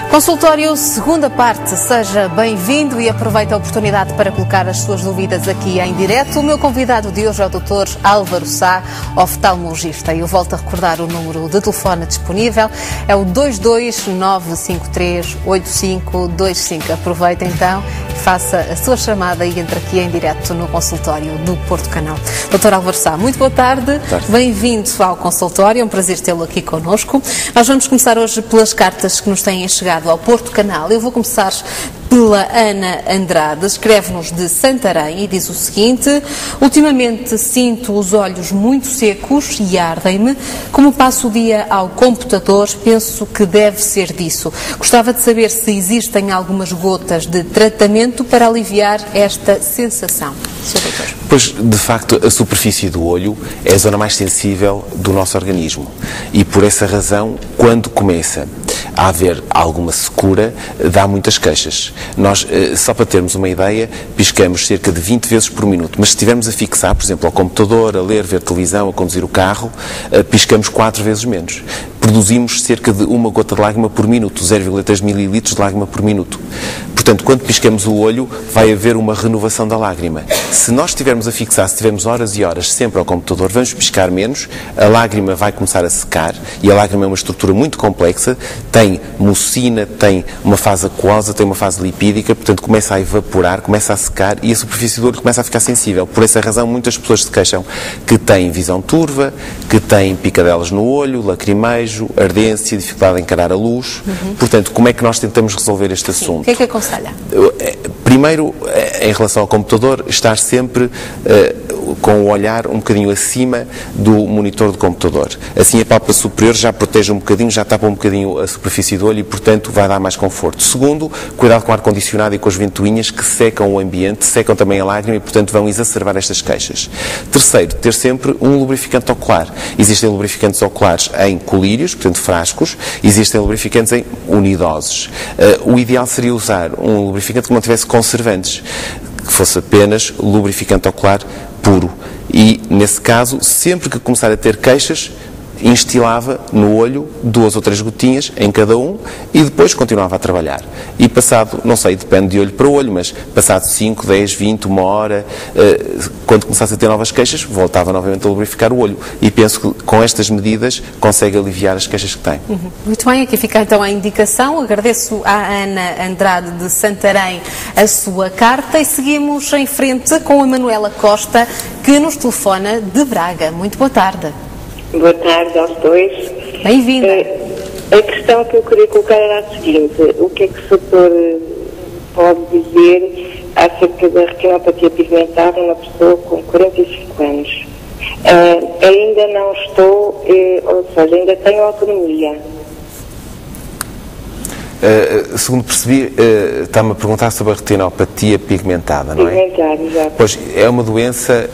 Consultório, segunda parte. Seja bem-vindo e aproveite a oportunidade para colocar as suas dúvidas aqui em direto. O meu convidado de hoje é o Dr. Álvaro Sá, oftalmologista. Eu volto a recordar o número de telefone disponível, é o 229538525. Aproveite então, faça a sua chamada e entre aqui em direto no consultório do Porto Canal. Dr. Álvaro Sá, muito boa tarde. Bem-vindo ao consultório, é um prazer tê-lo aqui connosco. Nós vamos começar hoje pelas cartas que nos têm chegado ao Porto Canal. Eu vou começar pela Ana Andrade, escreve-nos de Santarém e diz o seguinte: ultimamente sinto os olhos muito secos e ardem-me. Como passo o dia ao computador, penso que deve ser disso. Gostava de saber se existem algumas gotas de tratamento para aliviar esta sensação. Sr. Doutor. Pois, de facto, a superfície do olho é a zona mais sensível do nosso organismo e, por essa razão, quando começa a haver alguma secura, dá muitas queixas. Nós, só para termos uma ideia, piscamos cerca de 20 vezes por minuto, mas se estivermos a fixar, por exemplo, ao computador, a ler, ver televisão, a conduzir o carro, piscamos 4 vezes menos. Produzimos cerca de uma gota de lágrima por minuto, 0,3 mililitros de lágrima por minuto. Portanto, quando piscamos o olho, vai haver uma renovação da lágrima. Se nós estivermos a fixar, se tivermos horas e horas sempre ao computador, vamos piscar menos, a lágrima vai começar a secar, e a lágrima é uma estrutura muito complexa, tem mucina, tem uma fase aquosa, tem uma fase lipídica, portanto começa a evaporar, começa a secar e a superfície do olho começa a ficar sensível. Por essa razão, muitas pessoas se queixam que têm visão turva, que têm picadelas no olho, lacrimejo, ardência, dificuldade em encarar a luz. Portanto, como é que nós tentamos resolver este assunto? O que é que aconselha? Primeiro, em relação ao computador, estar sempre com o olhar um bocadinho acima do monitor do computador. Assim a pálpebra superior já protege um bocadinho, já tapa um bocadinho a superfície do olho e, portanto, vai dar mais conforto. Segundo, cuidado com o ar-condicionado e com as ventoinhas que secam o ambiente, secam também a lágrima e, portanto, vão exacerbar estas queixas. Terceiro, ter sempre um lubrificante ocular. Existem lubrificantes oculares em colírios, portanto, frascos, existem lubrificantes em unidoses. O ideal seria usar um lubrificante que não tivesse conservantes, que fosse apenas lubrificante ocular puro. E, nesse caso, sempre que começar a ter queixas, instilava no olho 2 ou 3 gotinhas em cada um e depois continuava a trabalhar. E passado, não sei, depende de olho para olho, mas passado 5, 10, 20, uma hora, quando começasse a ter novas queixas, voltava novamente a lubrificar o olho. E penso que com estas medidas consegue aliviar as queixas que tem. Muito bem, aqui fica então a indicação. Agradeço à Ana Andrade de Santarém a sua carta e seguimos em frente com a Manuela Costa, que nos telefona de Braga. Muito boa tarde. Boa tarde aos dois. Bem-vinda. A questão que eu queria colocar era a seguinte: o que é que o doutor pode dizer acerca da retinopatia pigmentada numa pessoa com 45 anos? Ainda não estou, ou seja, ainda tenho autonomia. Segundo percebi, está-me a perguntar sobre a retinopatia pigmentada, não é? Pigmentada, exato. Pois, é uma doença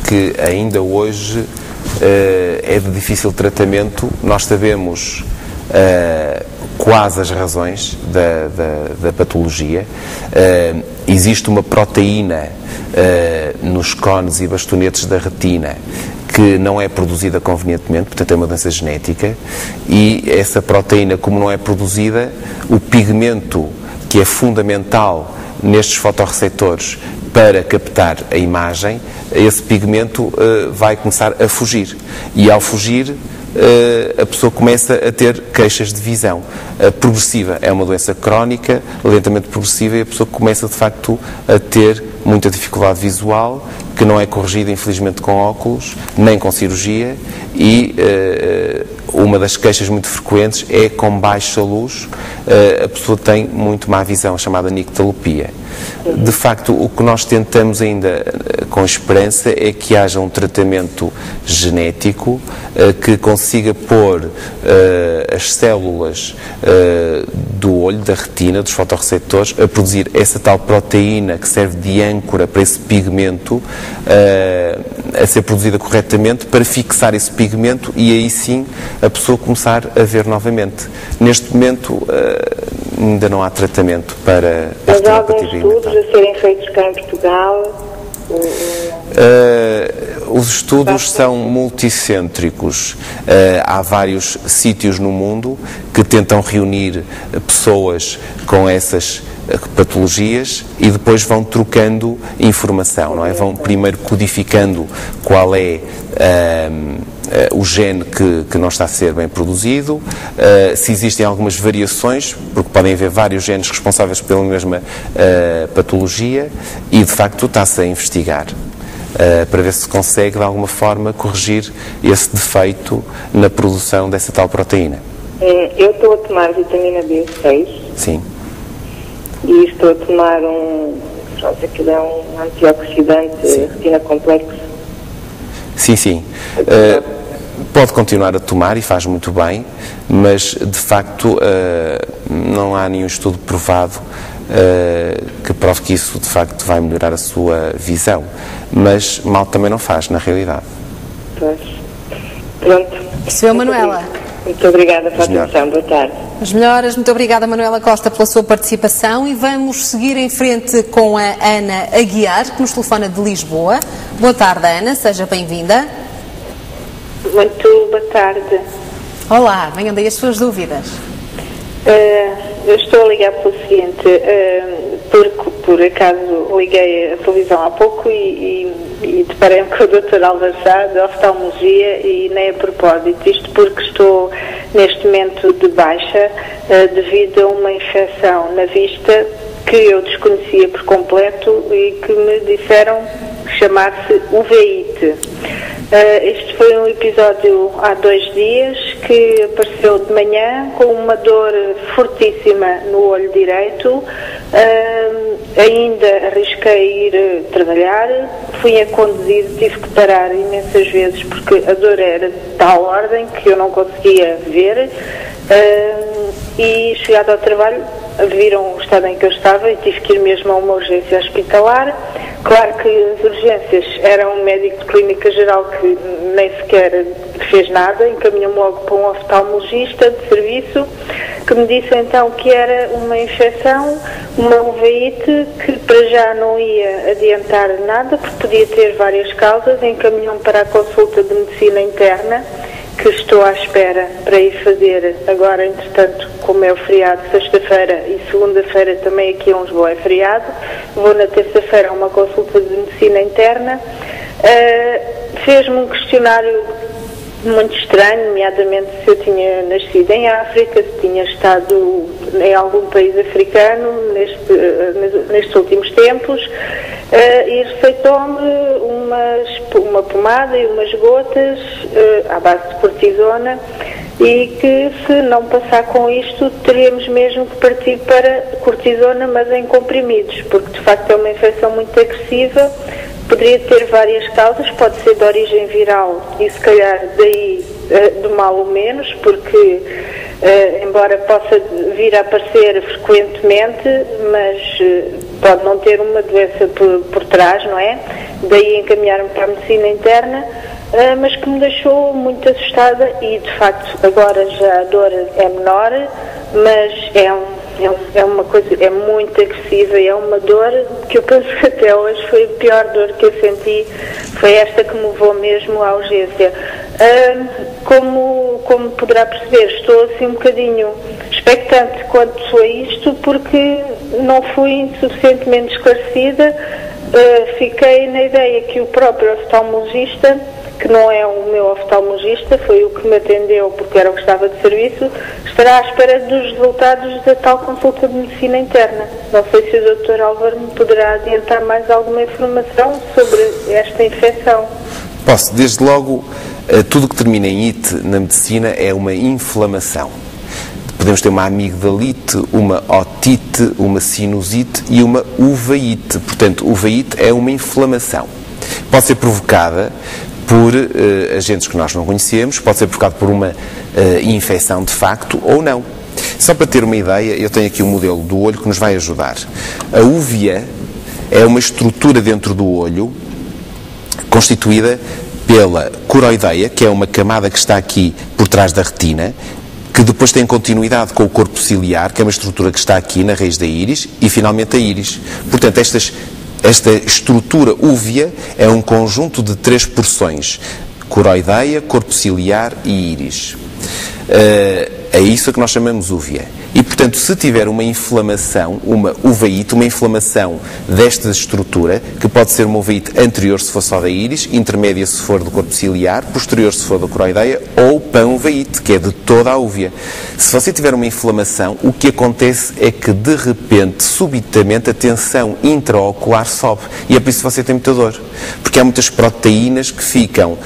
que ainda hoje é de difícil tratamento. Nós sabemos quase as razões da patologia. Existe uma proteína nos cones e bastonetes da retina que não é produzida convenientemente, portanto é uma doença genética, e essa proteína, como não é produzida, o pigmento que é fundamental nestes fotorreceptores para captar a imagem, esse pigmento vai começar a fugir. E ao fugir, a pessoa começa a ter queixas de visão progressiva. É uma doença crónica, lentamente progressiva, e a pessoa começa, de facto, a ter muita dificuldade visual, que não é corrigida, infelizmente, com óculos, nem com cirurgia, e uma das queixas muito frequentes é com baixa luz, a pessoa tem muito má visão, chamada nictalopia. De facto, o que nós tentamos ainda com esperança é que haja um tratamento genético que consiga pôr as células do olho, da retina, dos fotorreceptores, a produzir essa tal proteína que serve de âncora para esse pigmento a ser produzida corretamente, para fixar esse pigmento e aí sim a pessoa começar a ver novamente. Neste momento ainda não há tratamento para a retinopatia pigmentada. Mas há alguns estudos a serem feitos cá em Portugal Os estudos são multicêntricos. Há vários sítios no mundo que tentam reunir pessoas com essas patologias e depois vão trocando informação, não é? Vão primeiro codificando qual é o gene que não está a ser bem produzido, se existem algumas variações, porque podem haver vários genes responsáveis pela mesma patologia, e de facto está-se a investigar para ver se consegue de alguma forma corrigir esse defeito na produção dessa tal proteína. Eu estou a tomar vitamina B6. Sim. E estou a tomar aquilo é um antioxidante, retina complexo. Sim, sim. Pode continuar a tomar e faz muito bem, mas de facto não há nenhum estudo provado que prove que isso de facto vai melhorar a sua visão, mas mal também não faz, na realidade. Pois. Pronto. Percebeu, Manuela? Muito obrigada pela atenção. Boa tarde. As melhoras. Muito obrigada, Manuela Costa, pela sua participação, e vamos seguir em frente com a Ana Aguiar, que nos telefona de Lisboa. Boa tarde, Ana. Seja bem-vinda. Muito boa tarde. Olá, venham daí as suas dúvidas. Eu estou a ligar pelo seguinte, porque por acaso liguei a televisão há pouco e deparei-me com o Dr. Álvaro Sá, de oftalmologia, e nem a propósito, isto porque estou neste momento de baixa devido a uma infecção na vista que eu desconhecia por completo e que me disseram chamar-se uveíte. Este foi um episódio há 2 dias que apareceu de manhã com uma dor fortíssima no olho direito. Ainda arrisquei ir trabalhar, fui a conduzir, tive que parar imensas vezes porque a dor era de tal ordem que eu não conseguia ver. E chegado ao trabalho viram o estado em que eu estava e tive que ir mesmo a uma urgência hospitalar. Claro que as urgências eram um médico de clínica geral que nem sequer fez nada, encaminhou-me logo para um oftalmologista de serviço, que me disse então que era uma infecção, uma uveíte, que para já não ia adiantar nada, porque podia ter várias causas. Encaminhou-me para a consulta de medicina interna, que estou à espera para ir fazer agora, entretanto, como é o feriado, sexta-feira e segunda-feira também aqui em Lisboa é feriado. Vou na terça-feira a uma consulta de medicina interna. Fez-me um questionário muito estranho, nomeadamente se eu tinha nascido em África, se tinha estado em algum país africano nestes últimos tempos, e receitou-me uma pomada e umas gotas à base de cortisona, e que se não passar com isto teríamos mesmo que partir para cortisona, mas em comprimidos, porque de facto é uma infecção muito agressiva. Poderia ter várias causas, pode ser de origem viral e se calhar daí do mal ou menos, porque embora possa vir a aparecer frequentemente, mas pode não ter uma doença por trás, não é? Daí encaminhar-me para a medicina interna, mas que me deixou muito assustada e de facto agora já a dor é menor, mas é uma coisa, é muito agressiva, é uma dor que eu penso que até hoje foi a pior dor que eu senti, foi esta que me levou mesmo à urgência. Como poderá perceber, estou assim um bocadinho expectante quanto a isto, porque não fui suficientemente esclarecida. Fiquei na ideia que o próprio oftalmologista, que não é o meu oftalmologista, foi o que me atendeu porque era o que estava de serviço, estará à espera dos resultados da tal consulta de medicina interna. Não sei se o Dr. Álvaro me poderá adiantar mais alguma informação sobre esta infecção. Posso. Desde logo, tudo que termina em ite na medicina é uma inflamação. Podemos ter uma amigdalite, uma otite, uma sinusite e uma uveíte. Portanto, uveíte é uma inflamação. Pode ser provocada por agentes que nós não conhecemos, pode ser provocado por uma infecção de facto ou não. Só para ter uma ideia, eu tenho aqui um modelo do olho que nos vai ajudar. A úvea é uma estrutura dentro do olho constituída pela coroideia, que é uma camada que está aqui por trás da retina, que depois tem continuidade com o corpo ciliar, que é uma estrutura que está aqui na raiz da íris, e finalmente a íris. Portanto, esta estrutura úvea é um conjunto de 3 porções: coroideia, corpo ciliar e íris. É isso que nós chamamos úvea. E, portanto, se tiver uma inflamação, uma uveíte, uma inflamação desta estrutura, que pode ser uma uveíte anterior se for só da íris, intermédia se for do corpo ciliar, posterior se for da coroideia, ou panuveíte, que é de toda a úvea. Se você tiver uma inflamação, o que acontece é que, de repente, subitamente, a tensão intraocular sobe. E é por isso que você tem muita dor. Porque há muitas proteínas que ficam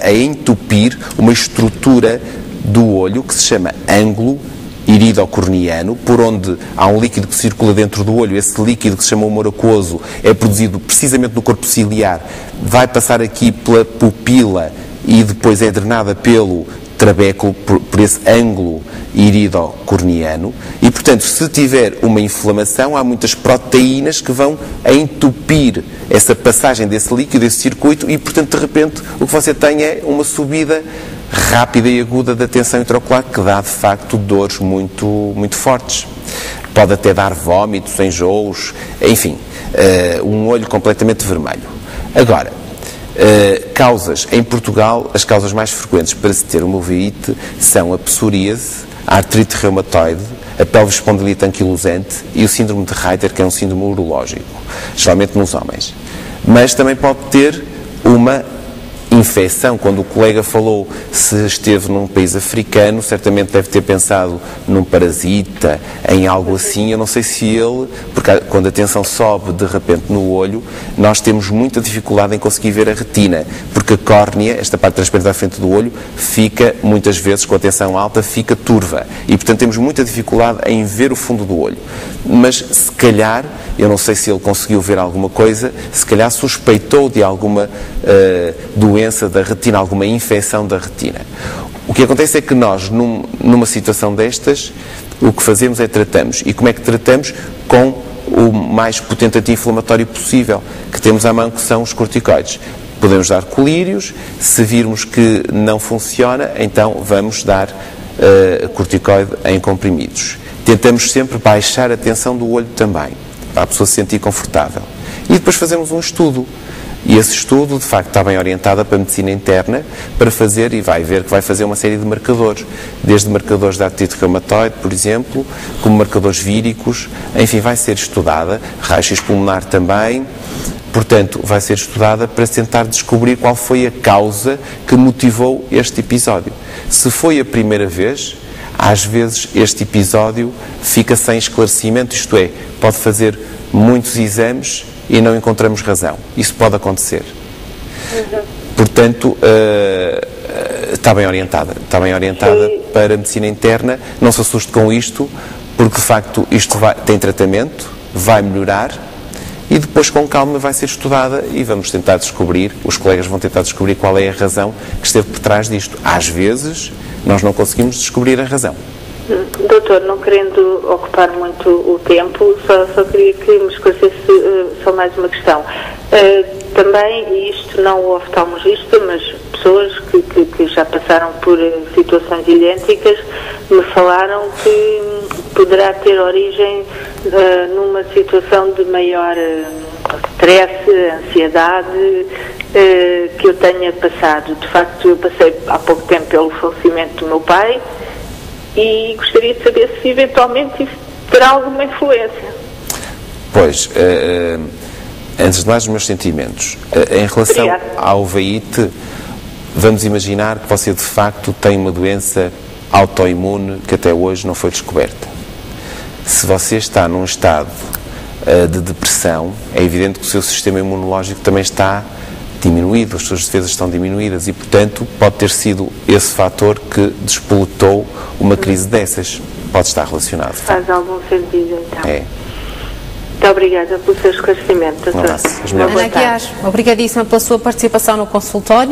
a entupir uma estrutura do olho que se chama ângulo iridocorneano, por onde há um líquido que circula dentro do olho. Esse líquido, que se chama humor aquoso, é produzido precisamente no corpo ciliar, vai passar aqui pela pupila e depois é drenada pelo trabéculo, por esse ângulo iridocorneano. E, portanto, se tiver uma inflamação, há muitas proteínas que vão entupir essa passagem desse líquido, desse circuito, e, portanto, de repente, o que você tem é uma subida rápida e aguda da tensão intraocular, que dá, de facto, dores muito, muito fortes. Pode até dar vómitos, enjoos, enfim, um olho completamente vermelho. Agora, causas, em Portugal, as causas mais frequentes para se ter uma uveíte são a psoríase, a artrite reumatoide, a pelvis espondilite anquilosante e o síndrome de Reiter, que é um síndrome urológico, geralmente nos homens. Mas também pode ter uma infecção. Quando o colega falou se esteve num país africano, certamente deve ter pensado num parasita, em algo assim. Eu não sei se ele, porque quando a tensão sobe de repente no olho, nós temos muita dificuldade em conseguir ver a retina, porque a córnea, esta parte transparente da frente do olho, fica muitas vezes, com a tensão alta, fica turva, e portanto temos muita dificuldade em ver o fundo do olho. Mas se calhar, eu não sei se ele conseguiu ver alguma coisa, se calhar suspeitou de alguma doença da retina, alguma infecção da retina. O que acontece é que nós, numa situação destas, o que fazemos é tratamos. E como é que tratamos? Com o mais potente anti-inflamatório possível que temos à mão, que são os corticoides. Podemos dar colírios. Se virmos que não funciona, então vamos dar corticoide em comprimidos. Tentamos sempre baixar a tensão do olho também, para a pessoa se sentir confortável. E depois fazemos um estudo. E esse estudo, de facto, está bem orientado para a medicina interna, para fazer, e vai ver que vai fazer uma série de marcadores, desde marcadores da artrite reumatoide, por exemplo, como marcadores víricos, enfim, vai ser estudada, raio-x pulmonar também. Portanto, vai ser estudada para tentar descobrir qual foi a causa que motivou este episódio. Se foi a primeira vez, às vezes este episódio fica sem esclarecimento, isto é, pode fazer muitos exames e não encontramos razão. Isso pode acontecer. Portanto, está bem orientada para a medicina interna. Não se assuste com isto, porque de facto isto tem tratamento, vai melhorar, e depois com calma vai ser estudada e vamos tentar descobrir, os colegas vão tentar descobrir qual é a razão que esteve por trás disto. Às vezes nós não conseguimos descobrir a razão. Doutor, não querendo ocupar muito o tempo, só queria que me esclarecesse só mais uma questão. Também, e isto não o oftalmologista, mas pessoas que já passaram por situações idênticas, me falaram que poderá ter origem numa situação de maior stress, ansiedade, que eu tenha passado. De facto, eu passei há pouco tempo pelo falecimento do meu pai, e gostaria de saber se eventualmente isso terá alguma influência. Pois, antes de mais, os meus sentimentos. Em relação à uveíte, vamos imaginar que você de facto tem uma doença autoimune que até hoje não foi descoberta. Se você está num estado de depressão, é evidente que o seu sistema imunológico também está diminuído, as suas defesas estão diminuídas, e portanto pode ter sido esse fator que despoletou uma crise dessas. Pode estar relacionado. Faz algum sentido, então. É. Muito obrigada pelo seu esclarecimento. Um abraço. Ana Guiar, obrigadíssima pela sua participação no consultório.